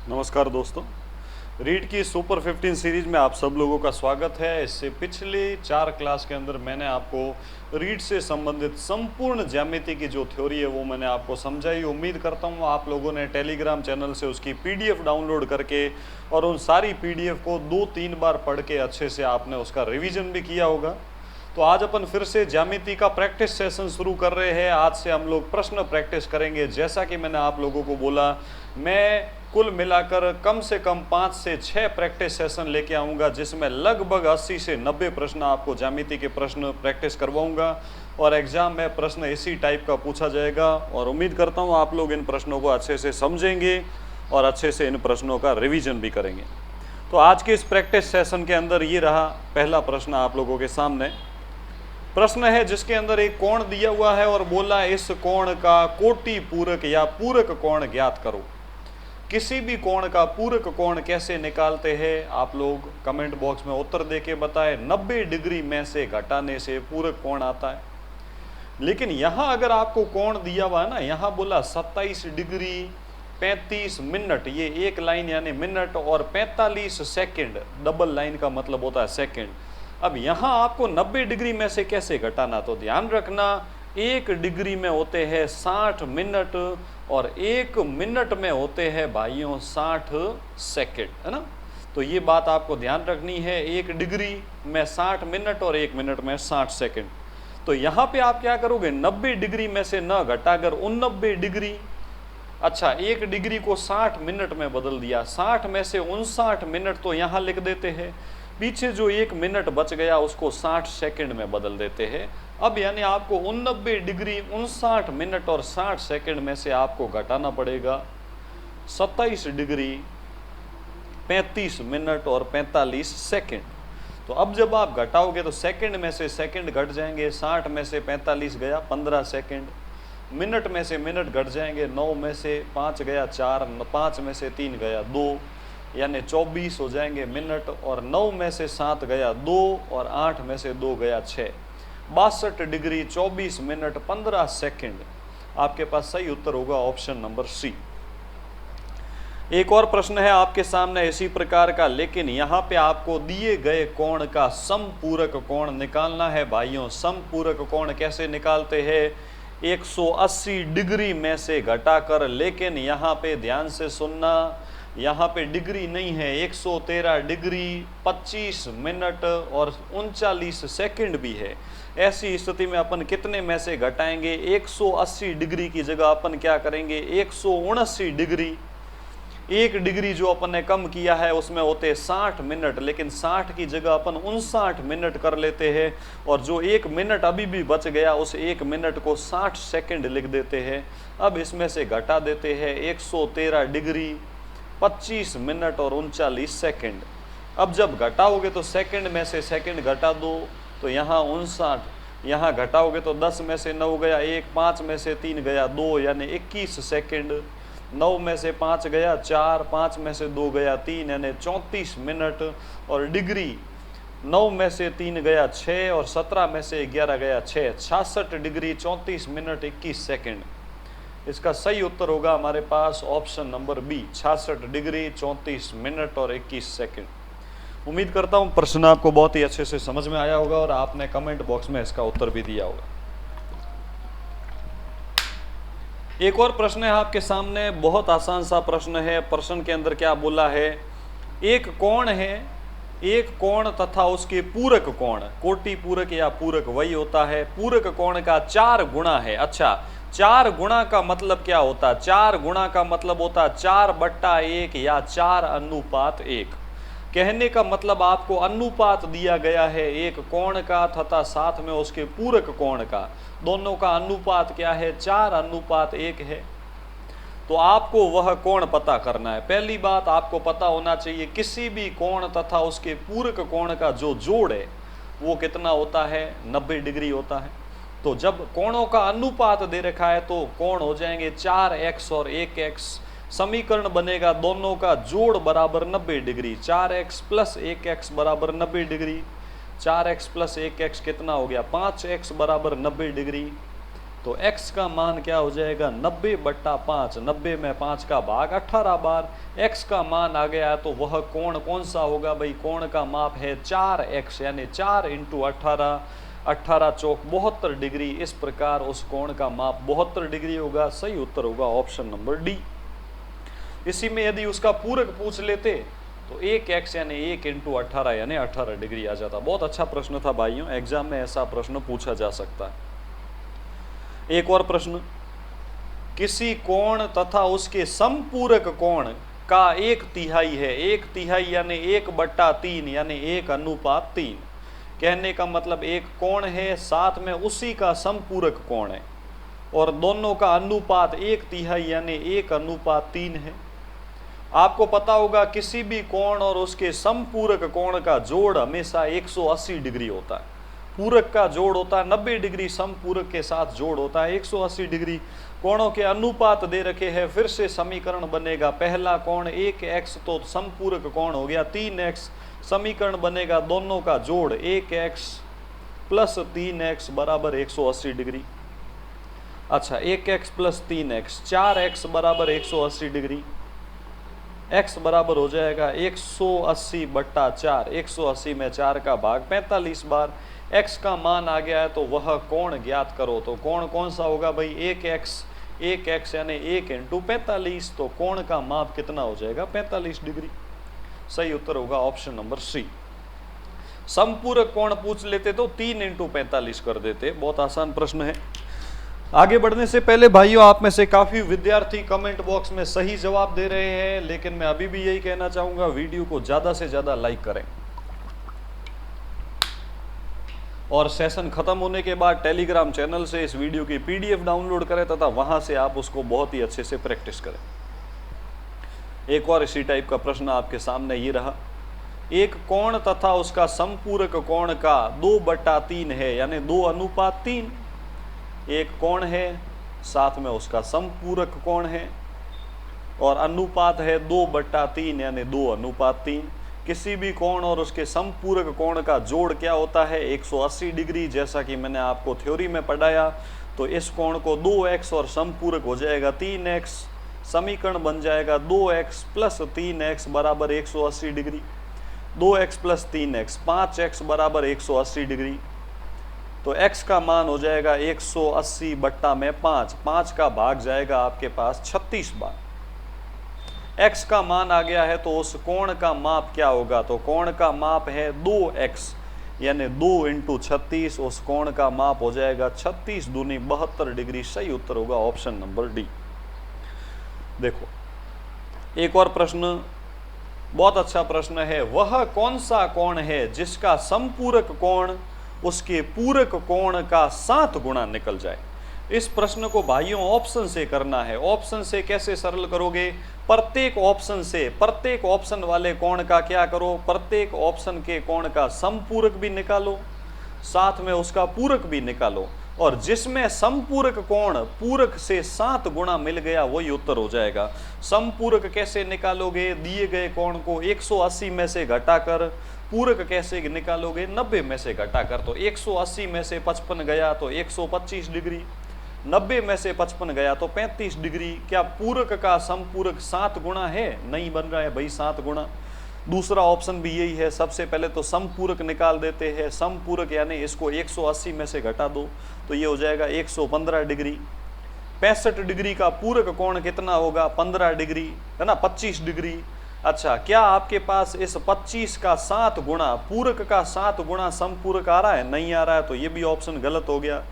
नमस्कार दोस्तों, रीड की सुपर 15 सीरीज में आप सब लोगों का स्वागत है। इससे पिछले 4 क्लास के अंदर मैंने आपको रीड से संबंधित संपूर्ण ज्यामिति की जो थ्योरी है वो मैंने आपको समझाई। उम्मीद करता हूँ आप लोगों ने टेलीग्राम चैनल से उसकी पीडीएफ डाउनलोड करके और उन सारी पीडीएफ को 2-3 बार पढ़ के अच्छे से आपने उसका रिविजन भी किया होगा। तो आज अपन फिर से ज्यामिति का प्रैक्टिस सेशन शुरू कर रहे हैं। आज से हम लोग प्रश्न प्रैक्टिस करेंगे। जैसा कि मैंने आप लोगों को बोला, मैं कुल मिलाकर कम से कम 5 से 6 प्रैक्टिस सेशन लेके आऊँगा, जिसमें लगभग 80 से 90 प्रश्न आपको ज्यामिति के प्रश्न प्रैक्टिस करवाऊँगा और एग्ज़ाम में प्रश्न इसी टाइप का पूछा जाएगा। और उम्मीद करता हूँ आप लोग इन प्रश्नों को अच्छे से समझेंगे और अच्छे से इन प्रश्नों का रिविजन भी करेंगे। तो आज के इस प्रैक्टिस सेशन के अंदर ये रहा पहला प्रश्न आप लोगों के सामने। प्रश्न है जिसके अंदर एक कोण दिया हुआ है और बोला इस कोण का कोटि पूरक या पूरक कोण ज्ञात करो। किसी भी कोण का पूरक कोण कैसे निकालते हैं आप लोग कमेंट बॉक्स में उत्तर देके बताएं। 90 डिग्री में से घटाने से पूरक कोण आता है। लेकिन यहाँ अगर आपको कोण दिया हुआ है ना, यहाँ बोला 27 डिग्री 35 मिनट, ये एक लाइन यानी मिनट, और 45 सेकंड, डबल लाइन का मतलब होता है सेकंड। अब यहाँ आपको 90 डिग्री में से कैसे घटाना, तो ध्यान रखना 1 डिग्री में होते हैं 60 मिनट और 1 मिनट में होते हैं भाइयों 60 सेकंड, है ना। तो ये बात आपको ध्यान रखनी है, 1 डिग्री में 60 मिनट और 1 मिनट में 60 सेकंड। तो यहाँ पे आप क्या करोगे, 90 डिग्री में से न घटाकर 89 डिग्री, अच्छा 1 डिग्री को 60 मिनट में बदल दिया, 60 में से 59 मिनट तो यहाँ लिख देते हैं, पीछे जो 1 मिनट बच गया उसको 60 सेकंड में बदल देते हैं। अब यानी आपको 89 डिग्री 59 मिनट और 60 सेकंड में से आपको घटाना पड़ेगा 27 डिग्री 35 मिनट और 45 सेकंड। तो अब जब आप घटाओगे तो सेकंड में से सेकंड घट जाएंगे, 60 में से 45 गया 15 सेकंड, मिनट में से मिनट घट जाएंगे, 9 में से 5 गया 4, 5 में से 3 गया 2, यानी 24 हो जाएंगे मिनट, और 9 में से 7 गया 2 और 8 में से 2 गया 6, 62 डिग्री 24 मिनट 15 सेकंड। आपके पास सही उत्तर होगा ऑप्शन नंबर सी। एक और प्रश्न है आपके सामने इसी प्रकार का, लेकिन यहाँ पे आपको दिए गए कोण का समपूरक कोण निकालना है भाइयों। समपूरक कोण कैसे निकालते हैं, 180 डिग्री में से घटाकर, लेकिन यहाँ पे ध्यान से सुनना, यहाँ पे डिग्री नहीं है, 113 डिग्री 25 मिनट और 39 सेकंड भी है। ऐसी स्थिति में अपन कितने में से घटाएंगे, 180 डिग्री की जगह अपन क्या करेंगे 179 डिग्री। 1 डिग्री जो अपन ने कम किया है उसमें होते 60 मिनट, लेकिन 60 की जगह अपन 59 मिनट कर लेते हैं, और जो 1 मिनट अभी भी बच गया उस 1 मिनट को 60 सेकंड लिख देते हैं। अब इसमें से घटा देते हैं 113 डिग्री 25 मिनट और 39 सेकंड। अब जब घटाओगे तो सेकंड में से सेकंड घटा दो, तो यहाँ 59, यहाँ घटाओगे तो 10 में से 9 गया 1, 5 में से 3 गया 2, यानी 21 सेकंड, 9 में से 5 गया 4, 5 में से 2 गया 3, यानी 34 मिनट, और डिग्री 9 में से 3 गया 6 और 17 में से 11 गया 6, 66 डिग्री 34 मिनट 21 सेकंड। इसका सही उत्तर होगा हमारे पास option number B, 66 degree 34 minute और 21 सेकंड। उम्मीद करता हूँ प्रश्न आपको बहुत ही अच्छे से समझ में आया होगा और आपने कमेंट बॉक्स में इसका उत्तर भी दिया होगा। एक और प्रश्न है आपके सामने, बहुत आसान सा प्रश्न है। प्रश्न के अंदर क्या बोला है, एक कोण है, एक कोण तथा उसके पूरक कोण, कोटि पूरक या पूरक वही होता है, पूरक कोण का 4 गुणा है। अच्छा 4 गुणा का मतलब क्या होता है, 4 गुणा का मतलब होता है 4/1 या 4:1। कहने का मतलब आपको अनुपात दिया गया है एक कोण का तथा साथ में उसके पूरक कोण का, दोनों का अनुपात क्या है, 4:1 है। तो आपको वह कोण पता करना है। पहली बात आपको पता होना चाहिए किसी भी कोण तथा उसके पूरक कोण का जो जोड़ है वो कितना होता है, 90 डिग्री होता है। तो जब कोणों का अनुपात दे रखा है तो कोण हो जाएंगे 4x और 1x, समीकरण बनेगा दोनों का जोड़ बराबर 90 डिग्री, 4x प्लस 1x बराबर 90 डिग्री, 4x प्लस 1x कितना हो गया 5x बराबर 90 डिग्री, तो x का मान क्या हो जाएगा 90/5, 90 में 5 का भाग 18 बार x का मान आ गया। तो वह कोण कौन सा होगा भाई, कोण का माप है 4x, यानी 4 × 18, 18 चौक 72 डिग्री। इस प्रकार उस कोण का माप 72 डिग्री होगा। सही उत्तर होगा ऑप्शन नंबर डी। इसी में यदि उसका पूरक पूछ लेते तो 1x यानी 1 × 18 यानी 18 डिग्री आ जाता। बहुत अच्छा प्रश्न था भाइयों, एग्जाम में ऐसा प्रश्न पूछा जा सकता है। एक और प्रश्न, किसी कोण तथा उसके समपूरक कोण का 1/3 है। 1/3 यानी 1/3 यानी 1:3। कहने का मतलब एक कोण है, साथ में उसी का समपूरक कोण है और दोनों का अनुपात 1/3 यानी 1:3 है। आपको पता होगा किसी भी कोण और उसके समपूरक कोण का जोड़ हमेशा 180 डिग्री होता है। पूरक का जोड़ होता है 90 डिग्री, समपूरक के साथ जोड़ होता है 180 डिग्री। कोणों के अनुपात दे रखे हैं, फिर से समीकरण बनेगा। पहला कोण 1x तो समपूरक कोण हो गया 3x। समीकरण बनेगा दोनों का जोड़ 1x + 3x बराबर 180 डिग्री। अच्छा, 1x + 3x 4x बराबर 180 डिग्री। x बराबर हो जाएगा 180/4, 180 में 4 का भाग 45 बार। x का मान आ गया है तो वह कोण ज्ञात करो। तो कोण कौन सा होगा भाई, 1x यानी 1 × 45। तो कोण का माप कितना हो जाएगा 45 डिग्री। सही उत्तर होगा ऑप्शन नंबर सी। समपूरक कोण पूछ लेते तो 3 × 45 कर देते। बहुत आसान प्रश्न है। आगे बढ़ने से पहले भाइयों, आप में से काफी विद्यार्थी कमेंट बॉक्स में सही जवाब दे रहे हैं, लेकिन मैं अभी भी यही कहना चाहूंगा, वीडियो को ज्यादा से ज्यादा लाइक करें और सेशन खत्म होने के बाद टेलीग्राम चैनल से इस वीडियो की PDF डाउनलोड करें तथा वहां से आप उसको बहुत ही अच्छे से प्रैक्टिस करें। एक और इसी टाइप का प्रश्न आपके सामने ये रहा, एक कोण तथा उसका समपूरक कोण का 2/3 है, यानी 2:3। एक कोण है, साथ में उसका समपूरक कोण है और अनुपात है 2/3 यानी 2:3। किसी भी कोण और उसके समपूरक कोण का जोड़ क्या होता है 180 डिग्री। जैसा कि मैंने आपको थ्योरी में पढ़ाया, तो इस कोण को 2x और समपूरक हो जाएगा 3x। समीकरण बन जाएगा 2x + 3x बराबर 180 डिग्री। 2x + 3x 5x बराबर 180 डिग्री। तो x का मान हो जाएगा 180/5, 5 का भाग जाएगा आपके पास 36 बार। x का मान आ गया है तो उस कोण का माप क्या होगा, तो कोण का माप है 2x यानी 2 × 36। उस कोण का माप हो जाएगा 36 दूनी 72 डिग्री। सही उत्तर होगा ऑप्शन नंबर डी। देखो एक और प्रश्न, बहुत अच्छा प्रश्न है, वह कौन सा कोण है जिसका समपूरक कोण उसके पूरक कोण का 7 गुना निकल जाए। इस प्रश्न को भाइयों ऑप्शन से करना है। ऑप्शन से कैसे सरल करोगे, प्रत्येक ऑप्शन से, प्रत्येक ऑप्शन वाले कोण का क्या करो, प्रत्येक ऑप्शन के कोण का समपूरक भी निकालो, साथ में उसका पूरक भी निकालो, और जिसमें समपूरक कोण पूरक से 7 गुना मिल गया वही उत्तर हो जाएगा। समपूरक कैसे निकालोगे, दिए गए कोण को 180 में से घटाकर। पूरक कैसे निकालोगे, 90 में से घटाकर। तो 180 में से 55 गया तो 125 डिग्री, 90 में से 55 गया तो 35 डिग्री। क्या पूरक का समपूरक 7 गुना है? नहीं बन रहा है भाई 7 गुना। दूसरा ऑप्शन भी यही है। सबसे पहले तो समपूरक निकाल देते हैं। समपूरक यानी इसको 180 में से घटा दो तो ये हो जाएगा 115 डिग्री। 65 डिग्री का पूरक कोण कितना होगा, 15 डिग्री है ना, 25 डिग्री। अच्छा, क्या आपके पास इस 25 का 7 गुना, पूरक का 7 गुना समपूरक आ रहा है? नहीं आ रहा है, तो ये भी ऑप्शन गलत हो गया।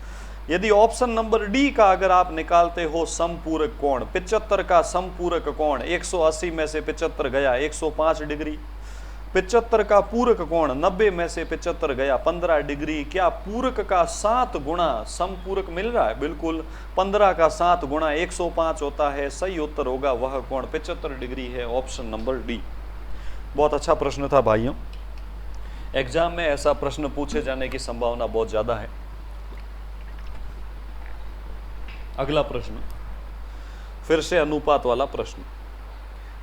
यदि ऑप्शन नंबर डी का अगर आप निकालते हो समपूरक कोण, 75 का समपूरक कोण, 180 में से 75 गया 105 डिग्री। 75 का पूरक कोण, 90 में से 75 गया 15 डिग्री। क्या पूरक का 7 गुना समपूरक मिल रहा है? बिल्कुल, 15 का 7 गुना 105 होता है। सही उत्तर होगा वह कोण 75 डिग्री है, ऑप्शन नंबर डी। बहुत अच्छा प्रश्न था भाइयों, एग्जाम में ऐसा प्रश्न पूछे जाने की संभावना बहुत ज्यादा है। अगला प्रश्न फिर से अनुपात वाला प्रश्न,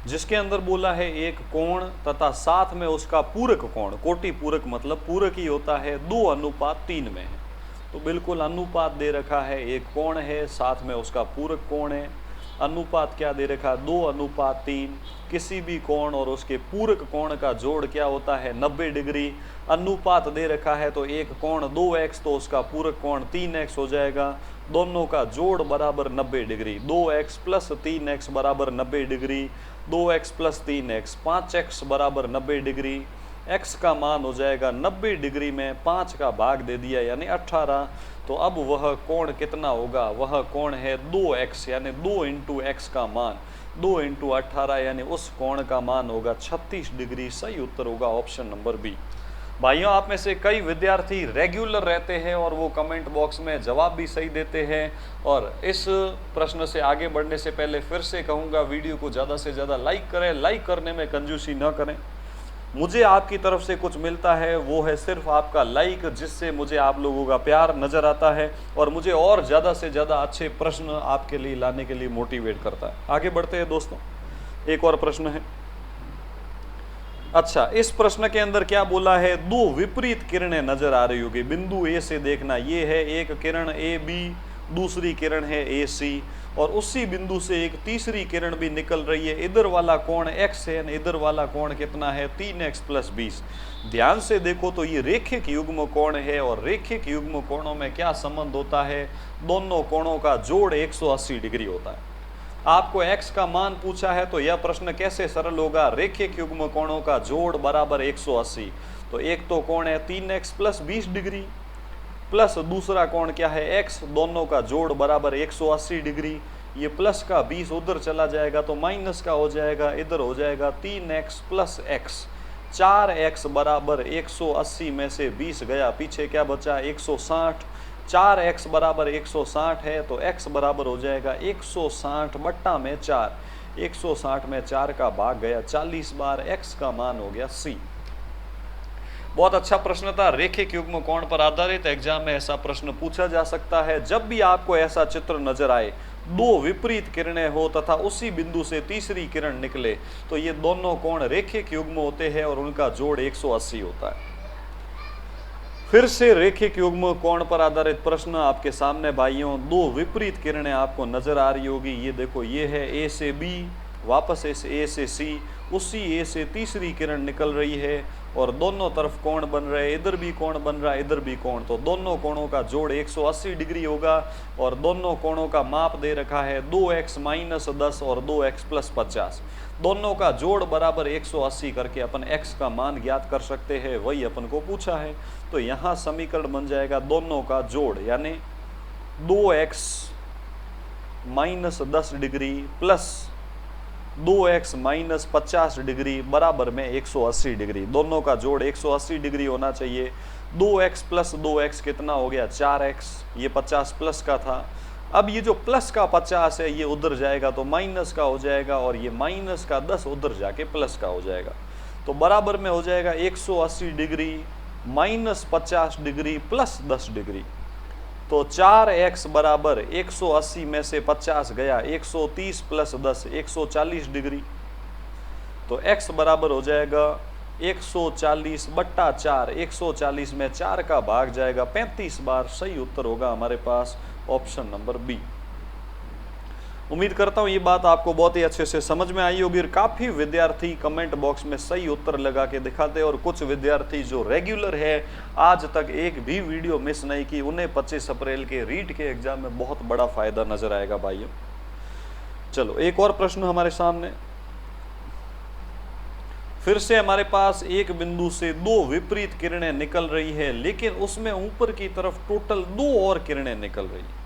जिसके अंदर बोला है एक कोण तथा साथ में उसका पूरक कोण, कोटि पूरक मतलब पूरक ही होता है, 2:3 में है। तो बिल्कुल अनुपात दे रखा है, एक कोण है, साथ में उसका पूरक कोण है। अनुपात क्या दे रखा, 2:3। किसी भी कोण और उसके पूरक कोण का जोड़ क्या होता है, 90 डिग्री। अनुपात दे रखा है तो एक कोण 2x, तो उसका पूरक कोण 3x हो जाएगा। दोनों का जोड़ बराबर 90 डिग्री। 2x प्लस 3x बराबर 90 degree. 2x plus 3x 5x बराबर 90 डिग्री। x का मान हो जाएगा 90 डिग्री में 5 का भाग दे दिया यानी 18। तो अब वह कोण कितना होगा, वह कोण है 2x, यानी 2 इंटू एक्स का मान 2 इंटू 18, यानी उस कोण का मान होगा 36 डिग्री। सही उत्तर होगा ऑप्शन नंबर बी। भाइयों, आप में से कई विद्यार्थी रेगुलर रहते हैं और वो कमेंट बॉक्स में जवाब भी सही देते हैं। और इस प्रश्न से आगे बढ़ने से पहले फिर से कहूँगा, वीडियो को ज़्यादा से ज़्यादा लाइक करें। लाइक करने में कंजूसी न करें। मुझे आपकी तरफ से कुछ मिलता है वो है सिर्फ आपका लाइक, जिससे मुझे आप लोगों का प्यार नज़र आता है और मुझे और ज़्यादा से ज़्यादा अच्छे प्रश्न आपके लिए लाने के लिए मोटिवेट करता है। आगे बढ़ते हैं दोस्तों, एक और प्रश्न है। अच्छा, इस प्रश्न के अंदर क्या बोला है, दो विपरीत किरणें नजर आ रही होगी। बिंदु ए से देखना, ये है एक किरण ए बी, दूसरी किरण है ए सी, और उसी बिंदु से एक तीसरी किरण भी निकल रही है। इधर वाला कोण x है, इधर वाला कोण कितना है, 3x प्लस 20। ध्यान से देखो तो ये रेखिक युग्म कोण है, और रेखिक युग्म कोणों में क्या संबंध होता है, दोनों कोणों का जोड़ 180 डिग्री होता है। आपको x का मान पूछा है तो यह प्रश्न कैसे सरल होगा, रेखिक युग्म कोणों का जोड़ बराबर 180। तो एक तो कोण है 3x प्लस 20 डिग्री, प्लस दूसरा कोण क्या है x, दोनों का जोड़ बराबर 180 डिग्री। ये प्लस का 20 उधर चला जाएगा तो माइनस का हो जाएगा, इधर हो जाएगा 3x प्लस x। 4x बराबर 180 में से 20 गया, पीछे क्या बचा, 160। 4x बराबर 160 है तो x बराबर हो जाएगा 160 बट्टा में 4। 160 में 4 का भाग गया 40 बार, x का मान हो गया c। बहुत अच्छा प्रश्न था, रेखिक युग्म कोण पर आधारित। एग्जाम में ऐसा प्रश्न पूछा जा सकता है। जब भी आपको ऐसा चित्र नजर आए, दो विपरीत किरणें हो तथा उसी बिंदु से तीसरी किरण निकले, तो ये दोनों कोण रेखिक युग्म होते हैं और उनका जोड़ 180 होता है। फिर से रेखिक युग्म कोण पर आधारित प्रश्न आपके सामने भाइयों। दो विपरीत किरणें आपको नजर आ रही होगी। ये देखो, ये है ए से बी, वापस ए से सी, उसी ए से तीसरी किरण निकल रही है और दोनों तरफ कोण बन रहे, इधर भी कोण बन रहा है, इधर भी कोण। तो दोनों कोणों का जोड़ 180 डिग्री होगा और दोनों कोणों का माप दे रखा है 2x माइनस 10 और 2x प्लस 50। दोनों का जोड़ बराबर 180 करके अपन x का मान ज्ञात कर सकते हैं, वही अपन को पूछा है। तो यहाँ समीकरण बन जाएगा दोनों का जोड़, यानी 2x minus 10 degree plus 2x minus 50 degree बराबर में 180 डिग्री। दोनों का जोड़ 180 डिग्री होना चाहिए। 2x प्लस 2x कितना हो गया, 4x। ये 50 प्लस का था। अब ये जो प्लस का 50 है ये उधर जाएगा तो माइनस का हो जाएगा, और ये माइनस का 10 उधर जाके प्लस का हो जाएगा। तो बराबर में हो जाएगा 180 degree minus 50 degree plus 10 degree. तो 4x बराबर 180 में से 50 गया, 130 प्लस 10 140 डिग्री। तो x बराबर हो जाएगा 140 बट्टा 4। 140 में 4 का भाग जाएगा 35 बार। सही उत्तर होगा हमारे पास ऑप्शन नंबर बी। उम्मीद करता हूँ ये बात आपको बहुत ही अच्छे से समझ में आई होगी। काफ़ी विद्यार्थी कमेंट बॉक्स में सही उत्तर लगा के दिखाते हैं और कुछ विद्यार्थी जो रेगुलर है, आज तक एक भी वीडियो मिस नहीं की, उन्हें 25 अप्रैल के रीट के एग्जाम में बहुत बड़ा फायदा नजर आएगा भाइयों। चलो एक और प्रश्न हमारे सामने। फिर से हमारे पास एक बिंदु से दो विपरीत किरणें निकल रही है, लेकिन उसमें ऊपर की तरफ टोटल 2 और किरणें निकल रही है।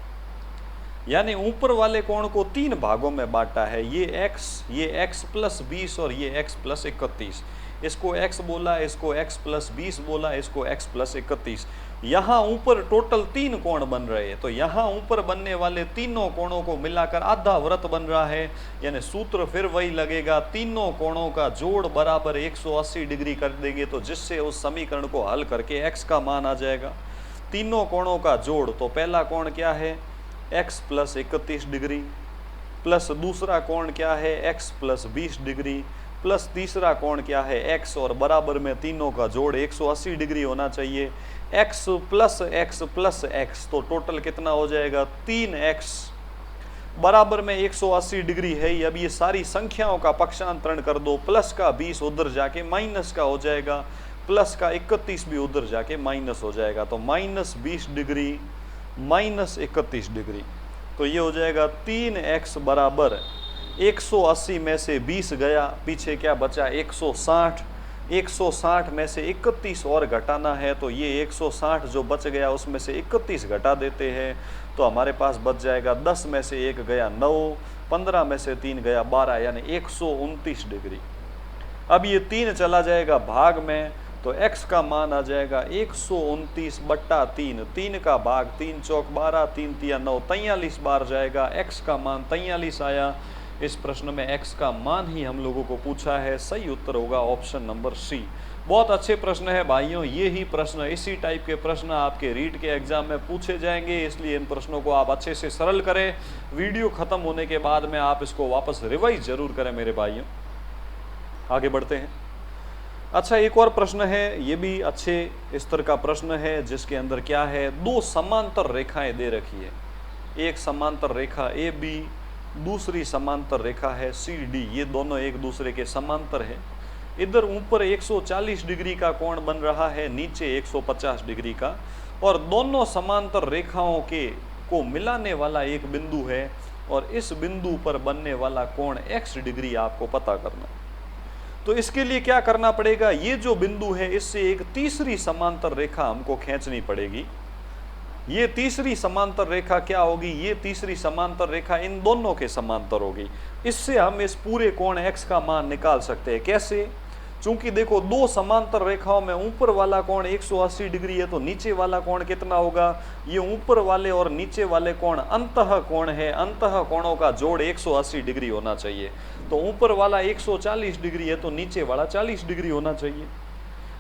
यानी ऊपर वाले कोण को 3 भागों में बांटा है। ये x प्लस 20 और ये x प्लस 31। इसको x बोला, इसको x प्लस 20 बोला, इसको x प्लस 31। यहाँ ऊपर टोटल 3 कोण बन रहे हैं। तो यहाँ ऊपर बनने वाले तीनों कोणों को मिलाकर आधा वृत्त बन रहा है। यानी सूत्र फिर वही लगेगा, तीनों कोणों का जोड़ बराबर 180 डिग्री कर देंगे, तो जिससे उस समीकरण को हल करके x का मान आ जाएगा। तीनों कोणों का जोड़, तो पहला कोण क्या है, x प्लस 31 डिग्री, प्लस दूसरा कोण क्या है, x प्लस 20 डिग्री, प्लस तीसरा कोण क्या है x, और बराबर में तीनों का जोड़ 180 डिग्री होना चाहिए। x प्लस x, तो टोटल कितना हो जाएगा 3x बराबर में 180 डिग्री है। अब ये सारी संख्याओं का पक्षांतरण कर दो, प्लस का 20 उधर जाके माइनस का हो जाएगा, प्लस का 31 भी उधर जाके माइनस हो जाएगा, तो माइनस 20 डिग्री माइनस 31 डिग्री, तो ये हो जाएगा 3x बराबर 180 में से 20 गया, पीछे क्या बचा 160, 160 में से 31 और घटाना है, तो ये 160 जो बच गया उसमें से 31 घटा देते हैं, तो हमारे पास बच जाएगा 10 में से 1 गया 9, 15 में से 3 गया 12, यानी 129 डिग्री। अब ये 3 चला जाएगा भाग में, तो x का मान आ जाएगा 129 बट्टा 3, 3 का भाग 3 चौक 12, 3 तिया 9, 43 बार जाएगा, x का मान 43 आया। इस प्रश्न में x का मान ही हम लोगों को पूछा है, सही उत्तर होगा ऑप्शन नंबर सी। बहुत अच्छे प्रश्न है भाइयों, ये ही प्रश्न, इसी टाइप के प्रश्न आपके रीट के एग्जाम में पूछे जाएंगे, इसलिए इन प्रश्नों को आप अच्छे से सरल करें। वीडियो खत्म होने के बाद में आप इसको वापस रिवाइज जरूर करें मेरे भाइयों। आगे बढ़ते हैं। अच्छा, एक और प्रश्न है, ये भी अच्छे स्तर का प्रश्न है, जिसके अंदर क्या है, दो समांतर रेखाएं दे रखी है, एक समांतर रेखा ए बी, दूसरी समांतर रेखा है सी डी, ये दोनों एक दूसरे के समांतर है। इधर ऊपर 140 डिग्री का कोण बन रहा है, नीचे 150 डिग्री का, और दोनों समांतर रेखाओं के को मिलाने वाला एक बिंदु है, और इस बिंदु पर बनने वाला कोण x डिग्री आपको पता करना है। तो इसके लिए क्या करना पड़ेगा, ये जो बिंदु है इससे एक तीसरी समांतर रेखा हमको खींचनी पड़ेगी। ये तीसरी समांतर रेखा क्या होगी, ये तीसरी समांतर रेखा इन दोनों के समांतर होगी। इससे हम इस पूरे कोण x का मान निकाल सकते हैं। कैसे? चूंकि देखो दो समांतर रेखाओं में ऊपर वाला कोण 180 डिग्री है, तो नीचे वाला कोण कितना होगा, ये ऊपर वाले और नीचे वाले कोण अंतः कोण है, अंतः कोणों का जोड़ 180 डिग्री होना चाहिए। तो ऊपर वाला 140 डिग्री है, तो नीचे वाला 40 डिग्री होना चाहिए।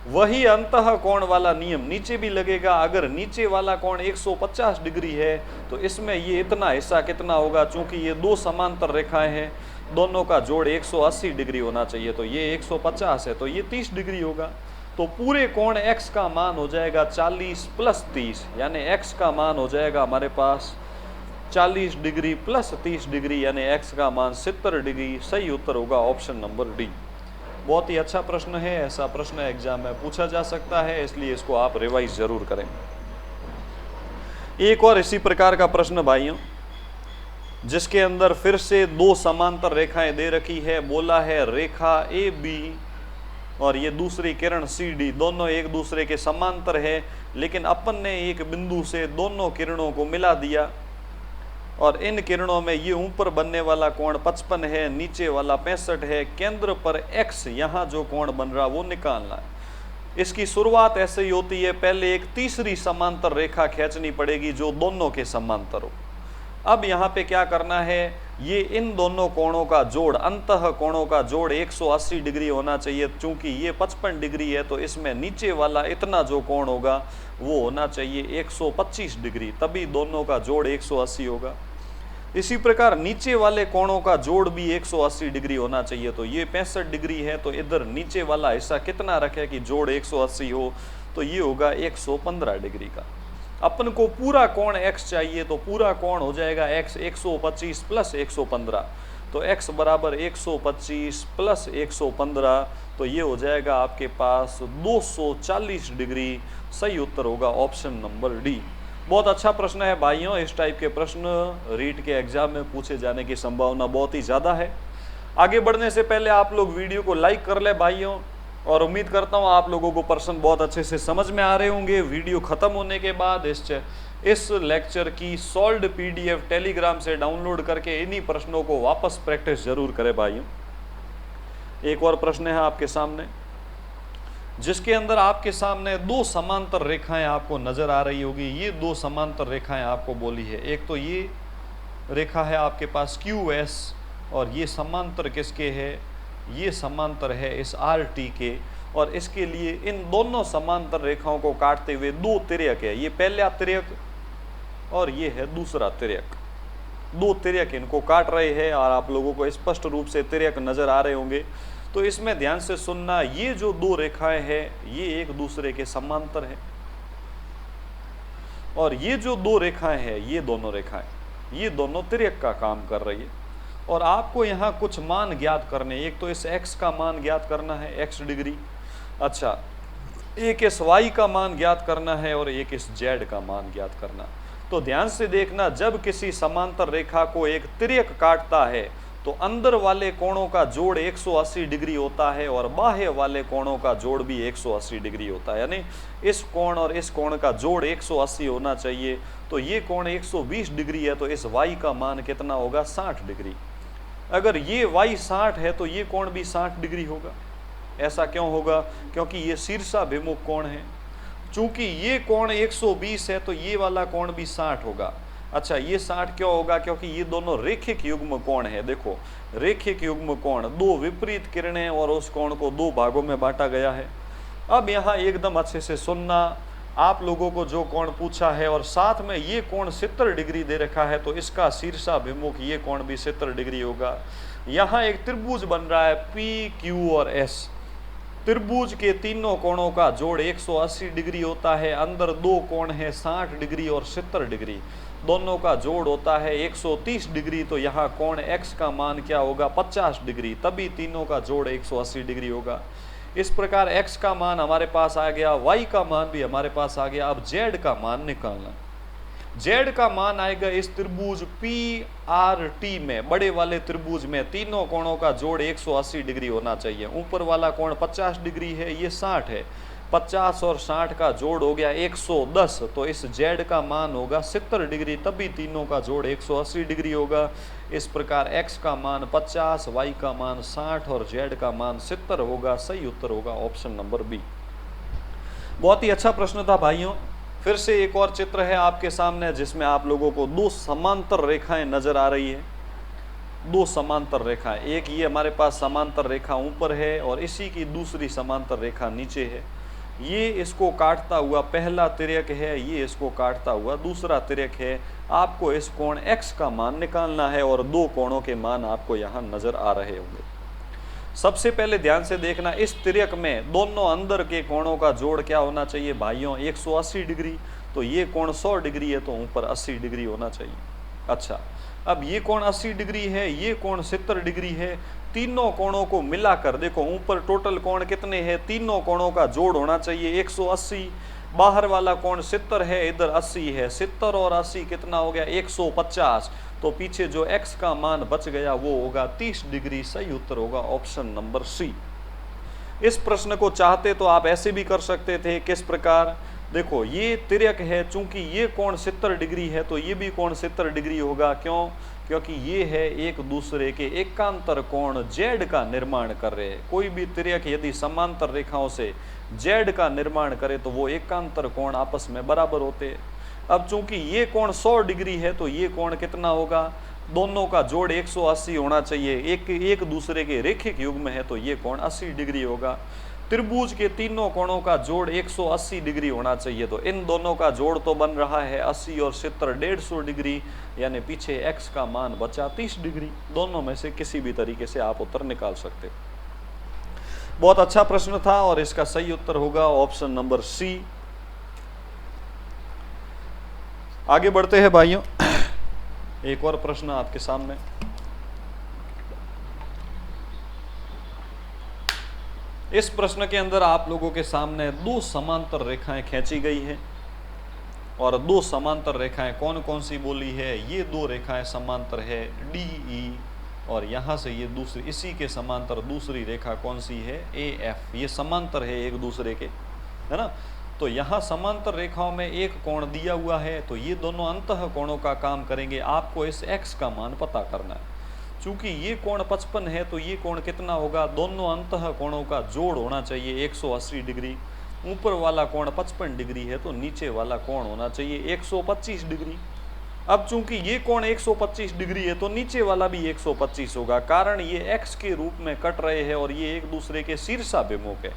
वही अंतः कोण वाला नियम नीचे भी लगेगा। अगर नीचे वाला कोण 150 डिग्री है, तो इसमें ये इतना हिस्सा कितना होगा, चूंकि ये दो समांतर रेखाएं हैं, दोनों का जोड़ 180 डिग्री होना चाहिए, तो ये 150 है, तो ये 30 डिग्री होगा। तो पूरे कोण x का मान हो जाएगा 40 प्लस 30, यानी x का मान हो जाएगा हमारे पास 40 डिग्री प्लस 30 डिग्री, यानी x का मान 70 डिग्री। सही उत्तर होगा ऑप्शन नंबर डी। बहुत ही अच्छा प्रश्न है, ऐसा प्रश्न एग्जाम में पूछा जा सकता है, इसलिए इसको आप रिवाइज जरूर करें। एक और इसी प्रकार का प्रश्न भाइयों, जिसके अंदर फिर से दो समांतर रेखाएं दे रखी है। बोला है रेखा ए बी और ये दूसरी किरण सी डी, दोनों एक दूसरे के समांतर है, लेकिन अपन ने एक बिंदु से दोनों किरणों को मिला दिया, और इन किरणों में ये ऊपर बनने वाला कोण 55 है, नीचे वाला 65 है। केंद्र पर x यहाँ जो कोण बन रहा वो निकालना है। इसकी शुरुआत ऐसे ही होती है, पहले एक तीसरी समांतर रेखा खींचनी पड़ेगी जो दोनों के समांतर हो। अब यहाँ पे क्या करना है, ये इन दोनों कोणों का जोड़, अंतः कोणों का जोड़ 180 डिग्री होना चाहिए। चूंकि ये 55 डिग्री है, तो इसमें नीचे वाला इतना जो कोण होगा वो होना चाहिए 125 डिग्री, तभी दोनों का जोड़ 180 होगा। इसी प्रकार नीचे वाले कोणों का जोड़ भी 180 डिग्री होना चाहिए, तो ये 65 डिग्री है, तो इधर नीचे वाला हिस्सा कितना रखे कि जोड़ 180 हो, तो ये होगा 115 डिग्री का। अपन को पूरा कोण x चाहिए, तो पूरा कोण हो जाएगा x 125 प्लस 115, तो x बराबर 125 प्लस 115, तो ये हो जाएगा आपके पास 240 डिग्री। सही उत्तर होगा ऑप्शन नंबर डी। बहुत अच्छा प्रश्न है भाइयों, इस टाइप के प्रश्न रीट के एग्जाम में पूछे जाने की संभावना बहुत ही ज़्यादा है। आगे बढ़ने से पहले आप लोग वीडियो को लाइक कर ले भाइयों, और उम्मीद करता हूँ आप लोगों को प्रश्न बहुत अच्छे से समझ में आ रहे होंगे। वीडियो ख़त्म होने के बाद इस लेक्चर की सॉल्व्ड PDF टेलीग्राम से डाउनलोड करके इन्हीं प्रश्नों को वापस प्रैक्टिस जरूर करें भाइयों। एक और प्रश्न है आपके सामने, जिसके अंदर आपके सामने दो समांतर रेखाएं आपको नजर आ रही होगी। ये दो समांतर रेखाएं आपको बोली है, एक तो ये रेखा है आपके पास QS, और ये समांतर किसके है, ये समांतर है इस RT के, और इसके लिए इन दोनों समांतर रेखाओं को काटते हुए दो तिर्यक है। ये पहला तिर्यक और ये है दूसरा तिर्यक, दो तिर्यक इनको काट रहे हैं, और आप लोगों को स्पष्ट रूप से तिर्यक नजर आ रहे होंगे। तो इसमें ध्यान से सुनना, ये जो दो रेखाएं हैं ये एक दूसरे के समांतर है, और ये जो दो रेखाएं हैं ये दोनों रेखाएं, ये दोनों तिर्यक का काम कर रही है। और आपको यहाँ कुछ मान ज्ञात करने, एक तो इस x का मान ज्ञात करना है, x डिग्री, अच्छा एक इस y का मान ज्ञात करना है और एक इस z का मान ज्ञात करना। तो ध्यान से देखना, जब किसी समांतर रेखा को एक तिर्यक काटता है तो अंदर वाले कोणों का जोड़ 180 डिग्री होता है और बाह्य वाले कोणों का जोड़ भी 180 डिग्री होता है, यानी इस कोण और इस कोण का जोड़ 180 होना चाहिए। तो ये कोण 120 डिग्री है, तो इस y का मान कितना होगा, 60 डिग्री। अगर ये y 60 है तो ये कोण भी 60 डिग्री होगा। ऐसा क्यों होगा, क्योंकि ये शीर्षाभिमुख कोण है। चूंकि ये कोण 120 है तो ये वाला कोण भी 60 होगा। अच्छा, ये 60 क्यों होगा, क्योंकि ये दोनों रेखिक युग्म कोण है। देखो, रेखिक युग्म कोण, दो विपरीत किरणें और उस कोण को दो भागों में बांटा गया है। अब यहाँ एकदम अच्छे से सुनना, आप लोगों को जो कोण पूछा है और साथ में ये कोण 70 डिग्री दे रखा है, तो इसका शीर्षाभिमुख ये कोण भी 70 डिग्री होगा। यहाँ एक त्रिभुज बन रहा है पी, क्यू और एस। त्रिभुज के तीनों कोणों का जोड़ 180 डिग्री होता है। अंदर दो कोण है 60 डिग्री और 70 डिग्री, दोनों का जोड़ होता है 130 डिग्री। तो यहाँ कोण x का मान क्या होगा, 50 डिग्री, तभी तीनों का जोड़ 180 डिग्री होगा। इस प्रकार x का मान हमारे पास आ गया, y का मान भी हमारे पास आ गया। अब z का मान निकालना। z का मान आएगा इस त्रिभुज PRT में, बड़े वाले त्रिभुज में तीनों कोणों का जोड़ 180 डिग्री होना चाहिए। ऊपर वाला कोण 50 डिग्री है, ये 60 है, 50 और 60 का जोड़ हो गया 110। तो इस z का मान होगा 70 डिग्री, तभी तीनों का जोड़ 180 डिग्री होगा। इस प्रकार x का मान 50, y का मान 60 और z का मान 70 होगा। सही उत्तर होगा ऑप्शन नंबर बी। बहुत ही अच्छा प्रश्न था भाइयों। फिर से एक और चित्र है आपके सामने जिसमें आप लोगों को दो समांतर रेखाएं नजर आ रही है। दो समांतर रेखाएं, एक ये हमारे पास समांतर रेखा ऊपर है और इसी की दूसरी समांतर रेखा नीचे है। ये इसको काटता हुआ पहला तिर्यक है, ये इसको काटता हुआ दूसरा तिर्यक है। आपको इस कोण x का मान निकालना है और दो कोणों के मान आपको यहाँ नजर आ रहे होंगे। सबसे पहले ध्यान से देखना, इस तिर्यक में दोनों अंदर के कोणों का जोड़ क्या होना चाहिए भाइयों, 180 डिग्री। तो ये कोण 100 डिग्री है, तो ऊपर 80 डिग्री होना चाहिए। अच्छा, अब ये कोण 80 डिग्री है, ये कोण 70 डिग्री है। तीनों कोणों को मिलाकर देखो, ऊपर टोटल कोण कितने हैं, तीनों कोणों का जोड़ होना चाहिए 180। बाहर वाला कोण 70 है, इधर 80 है, 70 और 80 कितना हो गया, 150। तो पीछे जो x का मान बच गया वो होगा 30 डिग्री। सही उत्तर होगा ऑप्शन नंबर सी। इस प्रश्न को चाहते तो आप ऐसे भी कर सकते थे, किस प्रकार, देखो ये तिर्यक है, चूंकि ये कोण 70 डिग्री है तो ये भी कोण 70 डिग्री होगा। क्यों, क्योंकि ये है एक दूसरे के एकांतर कोण z का निर्माण कर रहे हैं। कोई भी तिर्यक यदि समांतर रेखाओं से z का निर्माण करे तो वो एकांतर कोण आपस में बराबर होते हैं। अब चूंकि ये कोण 100 डिग्री है तो ये कोण कितना होगा, दोनों का जोड़ 180 होना चाहिए। एक दूसरे के रेखिक युग्म है तो ये कोण 80 डिग्री होगा। त्रिभुज के तीनों कोणों का जोड़ 180 डिग्री होना चाहिए। तो इन दोनों का जोड़ तो बन रहा है 80 और 70 150 डिग्री, यानी पीछे x का मान बचा 30 डिग्री। दोनों में से किसी भी तरीके से आप उत्तर निकाल सकते हो। बहुत अच्छा प्रश्न था और इसका सही उत्तर होगा ऑप्शन नंबर सी। आगे बढ़ते हैं भाइयों, एक और प्रश्न आपके सामने। इस प्रश्न के अंदर आप लोगों के सामने दो समांतर रेखाएं खींची गई है और दो समांतर रेखाएं कौन कौन सी बोली है, ये दो रेखाएं समांतर है DE, और यहाँ से ये दूसरी इसी के समांतर दूसरी रेखा कौन सी है, AF। ये समांतर है एक दूसरे के, है ना। तो यहाँ समांतर रेखाओं में एक कोण दिया हुआ है, तो ये दोनों अंतः कोणों का काम करेंगे। आपको इस x का मान पता करना है। चूंकि ये कोण 55 है तो ये कोण कितना होगा, दोनों अंतः कोणों का जोड़ होना चाहिए 180 डिग्री। ऊपर वाला कोण 55 डिग्री है तो नीचे वाला कोण होना चाहिए 125 डिग्री। अब चूंकि ये कोण 125 डिग्री है तो नीचे वाला भी 125 होगा, कारण ये x के रूप में कट रहे हैं और ये एक दूसरे के शीर्षाभिमुख है।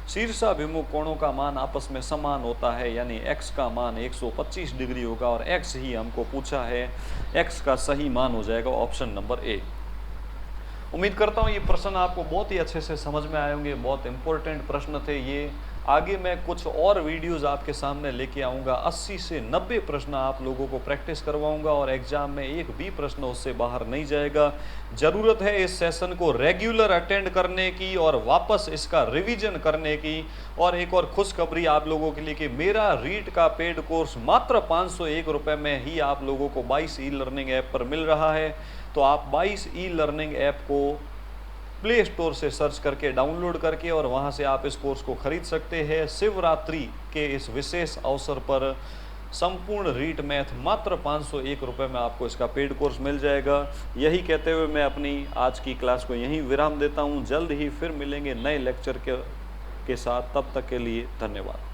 शीर्षाभिमुख कोणों का मान आपस में समान होता है, यानी x का मान 125 डिग्री होगा और x ही हमको पूछा है। x का सही मान हो जाएगा ऑप्शन नंबर ए। उम्मीद करता हूँ ये प्रश्न आपको बहुत ही अच्छे से समझ में आए होंगे, बहुत इंपॉर्टेंट प्रश्न थे ये। आगे मैं कुछ और वीडियोस आपके सामने लेके आऊँगा, 80 से 90 प्रश्न आप लोगों को प्रैक्टिस करवाऊँगा और एग्जाम में एक भी प्रश्न उससे बाहर नहीं जाएगा। ज़रूरत है इस सेशन को रेगुलर अटेंड करने की और वापस इसका रिवीजन करने की। और एक और खुशखबरी आप लोगों के लिए कि मेरा रीट का पेड कोर्स मात्र 501 रुपये में ही आप लोगों को 22 ई लर्निंग ऐप पर मिल रहा है। तो आप 22 ई लर्निंग ऐप को प्ले स्टोर से सर्च करके डाउनलोड करके और वहां से आप इस कोर्स को खरीद सकते हैं। शिवरात्रि के इस विशेष अवसर पर संपूर्ण रीट मैथ मात्र 501 रुपये में आपको इसका पेड कोर्स मिल जाएगा। यही कहते हुए मैं अपनी आज की क्लास को यहीं विराम देता हूं। जल्द ही फिर मिलेंगे नए लेक्चर के साथ, तब तक के लिए धन्यवाद।